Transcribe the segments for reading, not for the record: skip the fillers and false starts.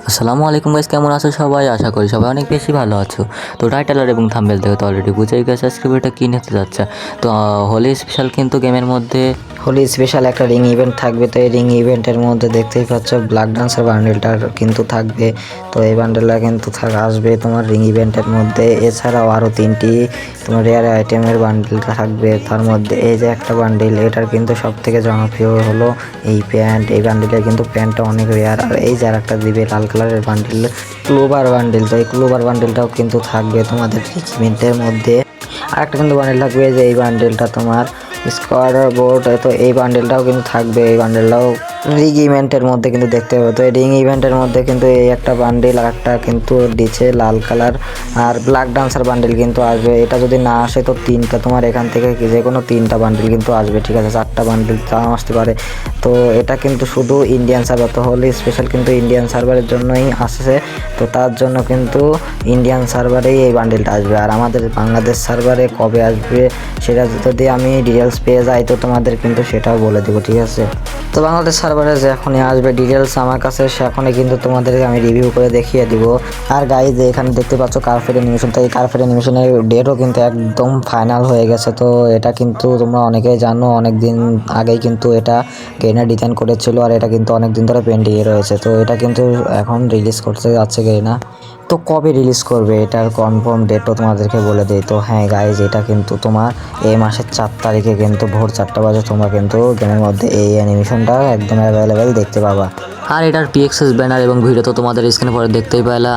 আসসালামু আলাইকুম গাইস, কেমন আছো সবাই? আশা করি সবাই অনেক বেশি ভালো আছো। তো টাইটেল এবং থাম্বনেল দেখে তো অলরেডি বুঝেই গেছে আজকে ভিডিওটা কী নিতে যাচ্ছে। তো হোলি স্পেশাল কিন্তু গেমের মধ্যে হোলি স্পেশাল একটা রিং ইভেন্ট থাকবে। তো এই রিং ইভেন্টের মধ্যে দেখতেই পাচ্ছ ব্ল্যাক ডান্সার বান্ডেলটা কিন্তু থাকবে। তো এই বান্ডেলটা কিন্তু আসবে তোমার রিং ইভেন্টের মধ্যে। এছাড়াও আরও 3টি তোমার রেয়ার আইটেমের বান্ডেল থাকবে। তার মধ্যে এই যে একটা বান্ডেল, এটার কিন্তু সব থেকে জনপ্রিয় হলো এই প্যান্ট। এই বান্ডেলের কিন্তু প্যান্টটা অনেক রেয়ার। আর এই যে আর একটা দিবে লাল কালারের বান্ডেল, ক্লোবার বান্ডেল। তো এই ক্লোবার বান্ডেলটাও কিন্তু থাকবে তোমাদের রিং ইভেন্টের মধ্যে। আর একটা কিন্তু বান্ডেল থাকবে যে এই বান্ডেলটা তোমার স্কোয়ার বোর্ড। তো এই বান্ডেলটাও কিন্তু থাকবে। এই বান্ডেলটাও রিং ইভেন্টের মধ্যে কিন্তু দেখতে পাবে। তো এই রিং ইভেন্টের মধ্যে কিন্তু এই একটা বান্ডেল আর একটা কিন্তু দিচ্ছে লাল কালার আর ব্ল্যাক ডান্সার বান্ডেল কিন্তু আসবে। এটা যদি না আসে তো 3টা তোমার এখান থেকে যে কোনো 3টা বান্ডেল কিন্তু আসবে, ঠিক আছে? 4টা বান্ডেল তাও আসতে পারে। তো এটা কিন্তু শুধু ইন্ডিয়ান সার্ভার, তো হোলি স্পেশাল কিন্তু ইন্ডিয়ান সার্ভারের জন্যই আসছে। তো তার জন্য কিন্তু ইন্ডিয়ান সার্ভারেই এই বান্ডেলটা আসবে। আর আমাদের বাংলাদেশ সার্ভারে কবে আসবে সেটা যদি আমি ডিটেলস পেয়ে যাই তো তোমাদের কিন্তু সেটাও বলে দেবো, ঠিক আছে? তো বাংলাদেশ সার্ভারে যে এখনই আসবে ডিটেলস আমার কাছে, সে এখনই কিন্তু তোমাদেরকে আমি রিভিউ করে দেখিয়ে দিব। আর গাইজ এখানে দেখতে পাচ্ছ কার্পেট অ্যানিমেশন। তো এই কার্পেট অ্যানিমেশনের ডেটও কিন্তু একদম ফাইনাল হয়ে গেছে। তো এটা কিন্তু তোমরা অনেকেই জানো, অনেক দিন আগেই কিন্তু এটা গেইনার ডিজাইন করেছিল আর এটা কিন্তু অনেক দিন ধরে পেন্ডিংয়ে রয়েছে। তো এটা কিন্তু এখন রিলিজ করতে যাচ্ছে গেইনা। তো কবে রিলিজ করবে এটার কনফার্ম ডেটও তোমাদেরকে বলে দিই। তো হ্যাঁ গাইজ, এটা কিন্তু তোমার এই মাসের 4 তারিখে কিন্তু ভোর 4টা বাজে তোমরা কিন্তু গেমের মধ্যে এই অ্যানিমেশনটা একদম অ্যাভেলেবেল দেখতে পাবা। আর এটার পিএক্সএস ব্যানার এবং ভিডিও তো তোমাদের স্ক্রিনে পরে দেখতেই পেলা।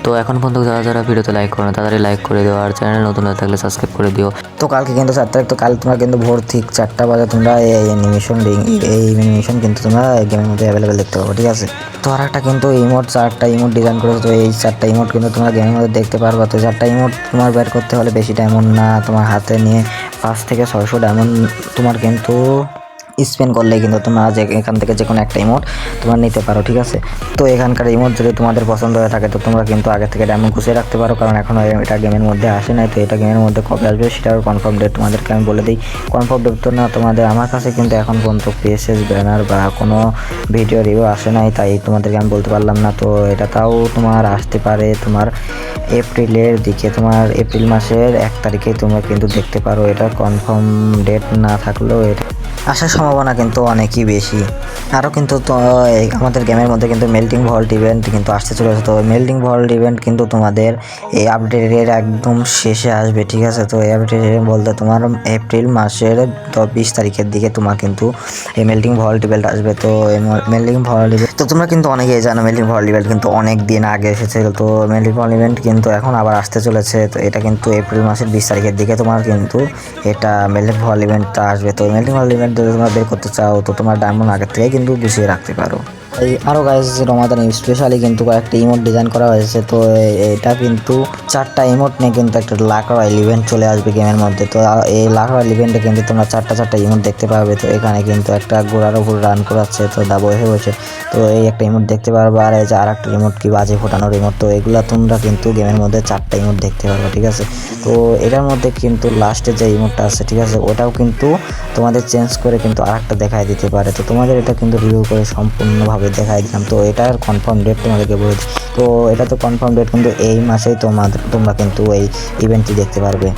তো এখন পর্যন্ত যারা যারা ভিডিওতে লাইক করো না তাড়াতাড়ি লাইক করে দিও, আর চ্যানেল নতুন হয়ে থাকলে সাবস্ক্রাইব করে দিও। তো কালকে কিন্তু 4 তারিখ, তো কাল তোমরা কিন্তু ভোর ঠিক 4টা বাজে তোমরা এই অ্যানিমেশন কিন্তু তোমরা গেমের মধ্যে অ্যাভেলেবেল দেখতে পাবো, ঠিক আছে? তো আর একটা কিন্তু ইমোট, 4টা ইমোট ডিজাইন করেছে। তো এই 4টা ইমোট কিন্তু তোমরা গেমের মধ্যে দেখতে পারবা। তো 4টা ইমোট তোমার বের করতে হলে বেশি ডায়মন্ড না, তোমার হাতে নিয়ে 5 থেকে 600 ডায়মন্ড তোমার কিন্তু স্পেন্ড করলেই কিন্তু তোমরা এখান থেকে যে কোনো একটা ইমোট তোমরা নিতে পারো, ঠিক আছে? তো এখানকার ইমোট যদি তোমাদের পছন্দ হয়ে থাকে তো তোমরা কিন্তু আগে থেকে ডায়মন্ড গুছিয়ে রাখতে পারো, কারণ এখন এটা গেমের মধ্যে আসে নাই। তো এটা গেমের মধ্যে কবে আসবে সেটার কনফার্ম ডেট তোমাদেরকে আমি বলে দিই। কনফার্ম ডেট তো না, তোমাদের আমার কাছে কিন্তু এখন পর্যন্ত পিএসএস ব্যানার বা কোনো ভিডিও রিভিউ আসে নাই, তাই তোমাদেরকে আমি বলতে পারলাম না। তো এটা তাও তোমার আসতে পারে তোমার এপ্রিলের দিকে, তোমার এপ্রিল মাসের 1 তারিখে তোমরা কিন্তু দেখতে পারো। এটা কনফার্ম ডেট না থাকলেও এটা আসার সম্ভাবনা কিন্তু অনেকই বেশি। আরও কিন্তু তো আমাদের গেমের মধ্যে কিন্তু মেল্টিং ভল্ট ইভেন্ট কিন্তু আসতে চলেছে। তো মেল্টিং ভল্ট ইভেন্ট কিন্তু তোমাদের এই আপডেটের একদম শেষে আসবে, ঠিক আছে? তো এই আপডেট বলতে তোমার এপ্রিল মাসের 20 তারিখের দিকে তোমার কিন্তু এই মেল্টিং ভল্ট ইভেন্ট আসবে। তো এই মেল্টিং ভল্ট ইভেন্ট তো তোমরা কিন্তু অনেকেই জানো, মেল্টিং ভল্ট ইভেন্ট কিন্তু অনেক দিন আগে এসেছিল। তো মেল্টিং ভল্ট ইভেন্ট কিন্তু এখন আবার আসতে চলেছে। তো এটা কিন্তু এপ্রিল মাসের 20 তারিখের দিকে তোমার কিন্তু এটা মেল্টিং ভল্ট ইভেন্টটা আসবে। তো মেল্টিং ভল্ট ইভেন্ট যদি তোমরা বের করতে চাও তো তোমার ডায়মন্ড আগের থেকে কিন্তু গুছিয়ে রাখতে পারো। এই আরও গাইজ রমাদান স্পেশালি কিন্তু কয়েকটা ইমোট ডিজাইন করা হয়েছে। তো এটা কিন্তু 4টা ইমোট নিয়ে কিন্তু একটা লাখ রয়্যাল ইভেন্ট চলে আসবে গেমের মধ্যে। তো এই লাখ রয়্যাল ইভেন্টে কিন্তু তোমরা 4টা ইমোট দেখতে পাবে। তো এখানে কিন্তু একটা ঘোড়ার উপর রান করাচ্ছে, তো দা বসে বসে। তো এই একটা ইমোট দেখতে পারবে। আর এই যে আর একটা ইমোট কি বাজে ফোটানোর ইমোট, তো এগুলা তোমরা কিন্তু গেমের মধ্যে 4টা ইমোট দেখতে পারবে, ঠিক আছে? তো এটার মধ্যে কিন্তু লাস্টে যে ইমোটটা আছে, ঠিক আছে, ওটাও কিন্তু তোমাদের চেঞ্জ করে কিন্তু আর একটা দেখায় দিতে পারে। তো তোমাদের এটা কিন্তু রিভিউ করে সম্পূর্ণভাবে দেখাই দিলাম। তো এটার কনফার্ম ডেট তোমাদেরকে বলে দিই। তো এটা তো কনফার্ম ডেট কিন্তু এই মাসেই তোমরা কিন্তু এই ইভেন্টটি দেখতে পারবে।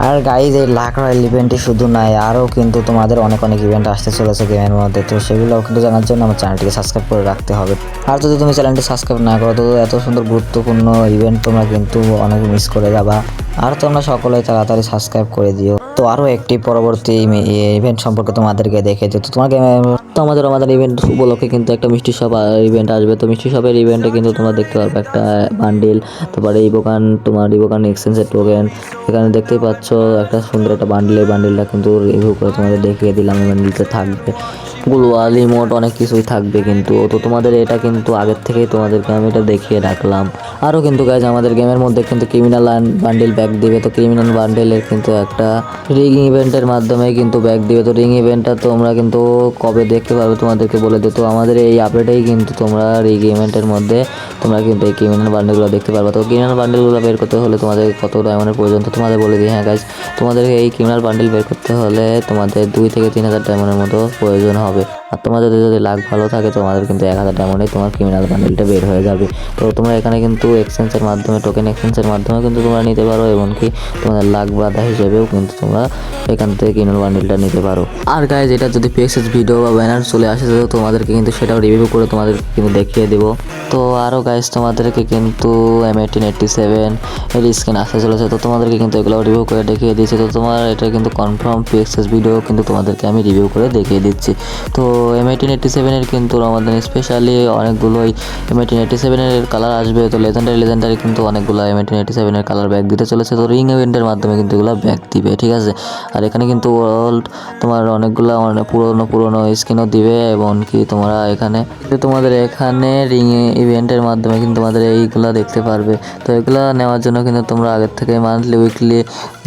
আর গাইজ এই লাখ রয়্যাল ইভেন্টটি শুধু নয়, আরও কিন্তু তোমাদের অনেক অনেক ইভেন্ট আসতে চলেছে গেমের মধ্যে। তো সেগুলোও কিন্তু জানার জন্য আমার চ্যানেলটিকে সাবস্ক্রাইব করে রাখতে হবে। আর যদি তুমি চ্যানেলটি সাবস্ক্রাইব না করো তো এত সুন্দর গুরুত্বপূর্ণ ইভেন্ট তোমরা কিন্তু অনেক মিস করে যাবা। আর তোমরা সকলে তাড়াতাড়ি সাবস্ক্রাইব করে দিও। তো আরও একটি পরবর্তী ইভেন্ট সম্পর্কে তোমাদেরকে দেখে দিই। তো তোমার গেমে তো আমাদের ইভেন্ট উপলক্ষে কিন্তু একটা মিষ্টি শপ ইভেন্ট আসবে। তো মিষ্টি শপের ইভেন্টে কিন্তু তোমরা দেখতে পারবে একটা বান্ডিল, তারপরে ইবোকান এক্সচেঞ্জের টোকেন। এখানে দেখতেই পাচ্ছ একটা সুন্দর একটা বান্ডিল। এই বান্ডিলটা কিন্তু রিভিউ করে তোমাদের দেখিয়ে দিলাম। এই বান্ডিলতে থাকবে গ্লোয়াল ইমোট, অনেক কিছুই থাকবে কিন্তু। তো তোমাদের এটা কিন্তু আগের থেকেই তোমাদেরকে আমি এটা দেখিয়ে রাখলাম। আরও কিন্তু গাইজ আমাদের গেমের মধ্যে কিন্তু ক্রিমিনাল বান্ডিল ব্যাক দিবে। তো ক্রিমিনাল বান্ডেলের কিন্তু একটা রিং ইভেন্টের মাধ্যমে কিন্তু ব্যাক দিবে। তো রিং ইভেন্টটা তোমরা কিন্তু কবে দেখতে পারবে তোমাদেরকে বলে দিই। তো আমাদের এই আপডেটেই কিন্তু তোমরা রিং ইভেন্টের মধ্যে তোমরা কিন্তু এই ক্রিমিনাল বান্ডেলগুলো দেখতে পারবে। তো ক্রিমিনাল বান্ডেলগুলো বের করতে হলে তোমাদের কত ডায়মন্ডের প্রয়োজন তো তোমাদের বলে দিই। হ্যাঁ গাইজ, তোমাদের এই ক্রিমিনাল বান্ডেল বের করতে হলে তোমাদের 2 থেকে 3 হাজার ডায়মন্ডের মতো প্রয়োজন হবে। আর তোমাদের যদি লাক ভালো থাকে তোমাদের কিন্তু 1000 ডায়মন্ডে তোমার ক্রিমিনাল বান্ডেলটা বের হয়ে যাবে। তো তোমরা এখানে কিন্তু এক্সচেঞ্জের মাধ্যমে টোকেন এক্সচেঞ্জের মাধ্যমে কিন্তু তোমরা নিতে পারো, এমনকি তোমাদের লাক বাধা হিসেবেও কিন্তু তোমরা এখান থেকে ক্রিমিনাল বান্ডেলটা নিতে পারো। আর গাইজ এটা যদি পিএক্সএস ভিডিও বা ব্যানার চলে আসে তো তোমাদেরকে কিন্তু সেটাও রিভিউ করে তোমাদেরকে কিন্তু দেখিয়ে দেবো। তো আরও গাইজ তোমাদেরকে কিন্তু M1887 এর স্ক্রিন আসতে চলেছে, তো তোমাদেরকে কিন্তু এগুলো রিভিউ করে দেখিয়ে দিচ্ছি। তো তোমার এটা কিন্তু কনফার্ম পিএক্সএস ভিডিও কিন্তু তোমাদেরকে আমি রিভিউ করে দেখিয়ে দিচ্ছি। তো M1887 এর কিন্তু রমাদান স্পেশালি অনেকগুলোই M1887 এর কালার আসবে। তো লেজেন্ডারি কিন্তু অনেকগুলো M1887 এর কালার ব্যাগ দিতে চলেছে। তো রিং ইভেন্টের মাধ্যমে কিন্তু এগুলো ব্যাগ দিবে, ঠিক আছে। আর এখানে কিন্তু ওল্ড তোমার অনেকগুলো পুরোনো স্কিনও দিবে, এমনকি তোমরা এখানে রিং ইভেন্টের মাধ্যমে কিন্তু তোমাদের এইগুলা দেখতে পারবে। তো এগুলা নেওয়ার জন্য কিন্তু তোমরা আগের থেকে মান্থলি উইকলি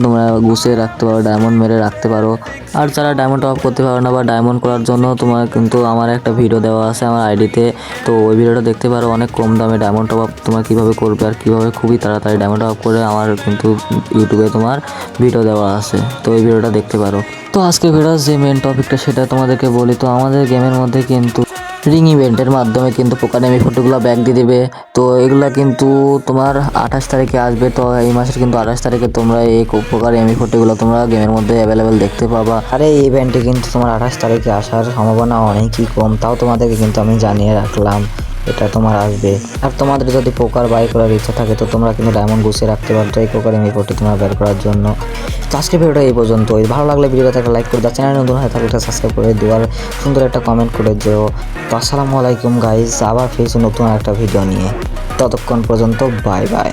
তোমরা গুছিয়ে রাখতে পারো, ডায়মন্ড মেরে রাখতে পারো। আর যারা ডায়মন্ড টপ করতে পারো না বা ডায়মন্ড করার জন্য তোমার কিন্তু আমার একটা ভিডিও দেওয়া আছে আমার আইডিতে, তো ওই ভিডিওটা দেখতে পারো। অনেক কম দামে ডায়মন্ড টপ আপ তোমরা কীভাবে করবে আর কীভাবে খুবই তাড়াতাড়ি ডায়মন্ড টপ আপ করে আমার কিন্তু ইউটিউবে তোমার ভিডিও দেওয়া আছে, তো ওই ভিডিওটা দেখতে পারো। তো আজকে ভিডিওর যে মেন টপিকটা সেটা তোমাদেরকে বলি। তো আমাদের গেমের মধ্যে কিন্তু রিং ইভেন্টের মাধ্যমে কিন্তু পোকার এমি ফটোগুলো ব্যাক দিয়ে দিবে। তো এগুলো কিন্তু তোমার 28 তারিখে আসবে। তো এই মাসের কিন্তু 28 তারিখে তোমরা এই পোকার এমি ফটোগুলো তোমরা গেমের মধ্যে অ্যাভেলেবেল দেখতে পাবা। আর এই ইভেন্টে কিন্তু তোমার 28 তারিখে আসার সম্ভাবনা অনেকই কম, তাও তোমাদেরকে কিন্তু আমি জানিয়ে রাখলাম এটা তোমার আসবে। আর তোমাদের যদি পোকার বাই করার ইচ্ছা থাকে তো তোমরা কিন্তু ডায়মন্ড গুছিয়ে রাখতে পারো এই পোকার এমি ফটো তোমরা বের করার জন্য। তো আজকে ভিডিওটা এই পর্যন্তই। ভালো লাগলে ভিডিওটা একটা লাইক করে দাও, চ্যানেল নতুন হয়ে থাকলে সাবস্ক্রাইব করে দিও আর সুন্দর একটা কমেন্ট করে দিও। তো আসসালামু আলাইকুম গাইজ, আবার ফিরছি নতুন একটা ভিডিও নিয়ে। ততক্ষণ পর্যন্ত বাই বাই।